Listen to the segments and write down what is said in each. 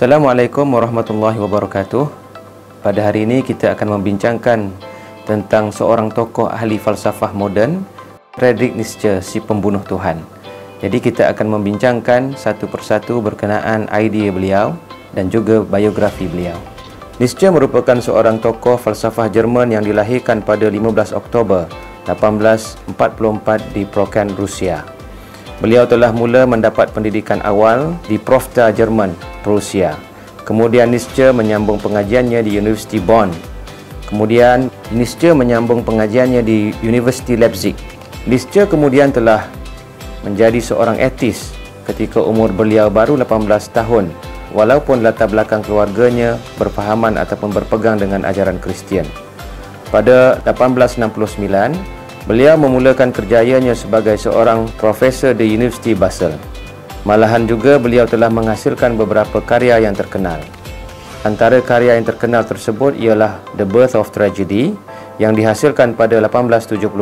Assalamualaikum warahmatullahi wabarakatuh. Pada hari ini kita akan membincangkan tentang seorang tokoh ahli falsafah moden, Friedrich Nietzsche, si pembunuh Tuhan. Jadi kita akan membincangkan satu persatu berkenaan idea beliau dan juga biografi beliau. Nietzsche merupakan seorang tokoh falsafah Jerman yang dilahirkan pada 15 Oktober 1844 di Prokan, Rusia. Beliau telah mula mendapat pendidikan awal di Profda Jerman, Prussia. Kemudian Nietzsche menyambung pengajiannya di University Bonn. Kemudian Nietzsche menyambung pengajiannya di University Leipzig. Nietzsche kemudian telah menjadi seorang etis ketika umur beliau baru 18 tahun, walaupun latar belakang keluarganya berfahaman ataupun berpegang dengan ajaran Kristian. Pada 1869, beliau memulakan kerjayanya sebagai seorang profesor di University Basel. Malahan juga beliau telah menghasilkan beberapa karya yang terkenal. Antara karya yang terkenal tersebut ialah The Birth of Tragedy yang dihasilkan pada 1872.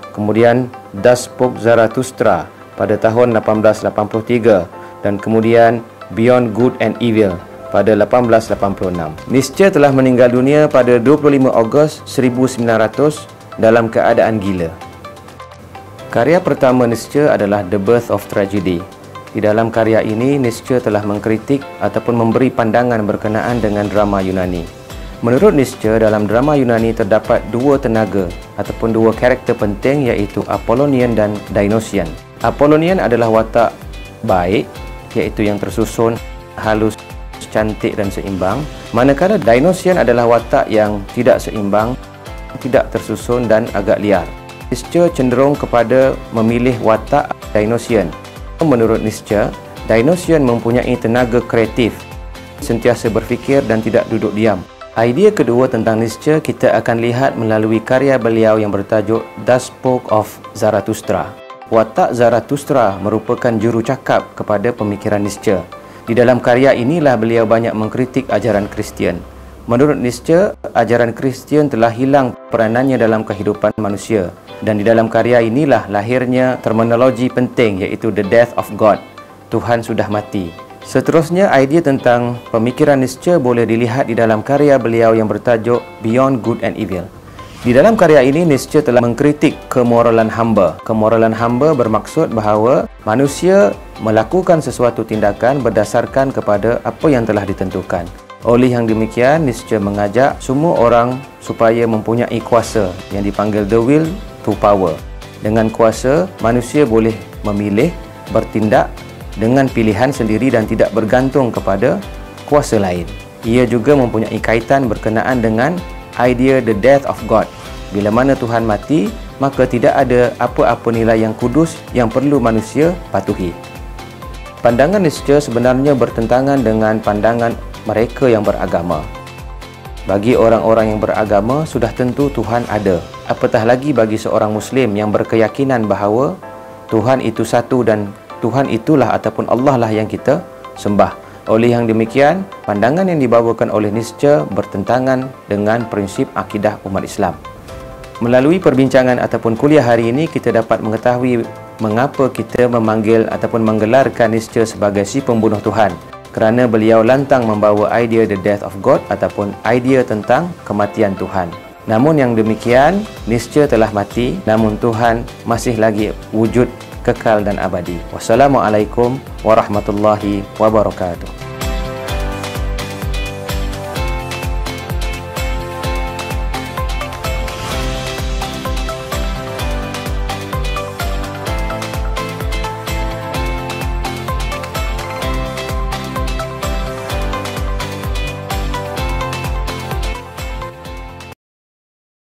Kemudian Das Buch Zarathustra pada tahun 1883 dan kemudian Beyond Good and Evil pada 1886. Nietzsche telah meninggal dunia pada 25 Ogos 1900 dalam keadaan gila. Karya pertama Nietzsche adalah The Birth of Tragedy. Di dalam karya ini, Nietzsche telah mengkritik ataupun memberi pandangan berkenaan dengan drama Yunani. Menurut Nietzsche, dalam drama Yunani terdapat dua tenaga ataupun dua karakter penting, iaitu Apollonian dan Dionysian. Apollonian adalah watak baik, iaitu yang tersusun, halus, cantik dan seimbang. Manakala Dionysian adalah watak yang tidak seimbang, tidak tersusun dan agak liar. Nietzsche cenderung kepada memilih watak Dionysian. Menurut Nietzsche, Dionysian mempunyai tenaga kreatif, sentiasa berfikir dan tidak duduk diam. Idea kedua tentang Nietzsche kita akan lihat melalui karya beliau yang bertajuk Das Buch of Zarathustra. Watak Zarathustra merupakan juru cakap kepada pemikiran Nietzsche. Di dalam karya inilah beliau banyak mengkritik ajaran Kristian. Menurut Nietzsche, ajaran Kristian telah hilang peranannya dalam kehidupan manusia, dan di dalam karya inilah lahirnya terminologi penting, iaitu The Death of God, Tuhan sudah mati. Seterusnya, idea tentang pemikiran Nietzsche boleh dilihat di dalam karya beliau yang bertajuk Beyond Good and Evil. Di dalam karya ini, Nietzsche telah mengkritik kemoralan hamba. Kemoralan hamba bermaksud bahawa manusia melakukan sesuatu tindakan berdasarkan kepada apa yang telah ditentukan. Oleh yang demikian, Nietzsche mengajak semua orang supaya mempunyai kuasa yang dipanggil the will to power. Dengan kuasa, manusia boleh memilih, bertindak dengan pilihan sendiri dan tidak bergantung kepada kuasa lain. Ia juga mempunyai kaitan berkenaan dengan idea the death of God. Bila mana Tuhan mati, maka tidak ada apa-apa nilai yang kudus yang perlu manusia patuhi. Pandangan Nietzsche sebenarnya bertentangan dengan pandangan mereka yang beragama. Bagi orang-orang yang beragama, sudah tentu Tuhan ada. Apatah lagi bagi seorang Muslim yang berkeyakinan bahawa Tuhan itu satu dan Tuhan itulah ataupun Allah lah yang kita sembah. Oleh yang demikian, pandangan yang dibawakan oleh Nietzsche bertentangan dengan prinsip akidah umat Islam. Melalui perbincangan ataupun kuliah hari ini, kita dapat mengetahui mengapa kita memanggil ataupun menggelarkan Nietzsche sebagai si pembunuh Tuhan. Kerana beliau lantang membawa idea the death of God ataupun idea tentang kematian Tuhan. Namun yang demikian, Nietzsche telah mati, namun Tuhan masih lagi wujud kekal dan abadi. Wassalamualaikum warahmatullahi wabarakatuh.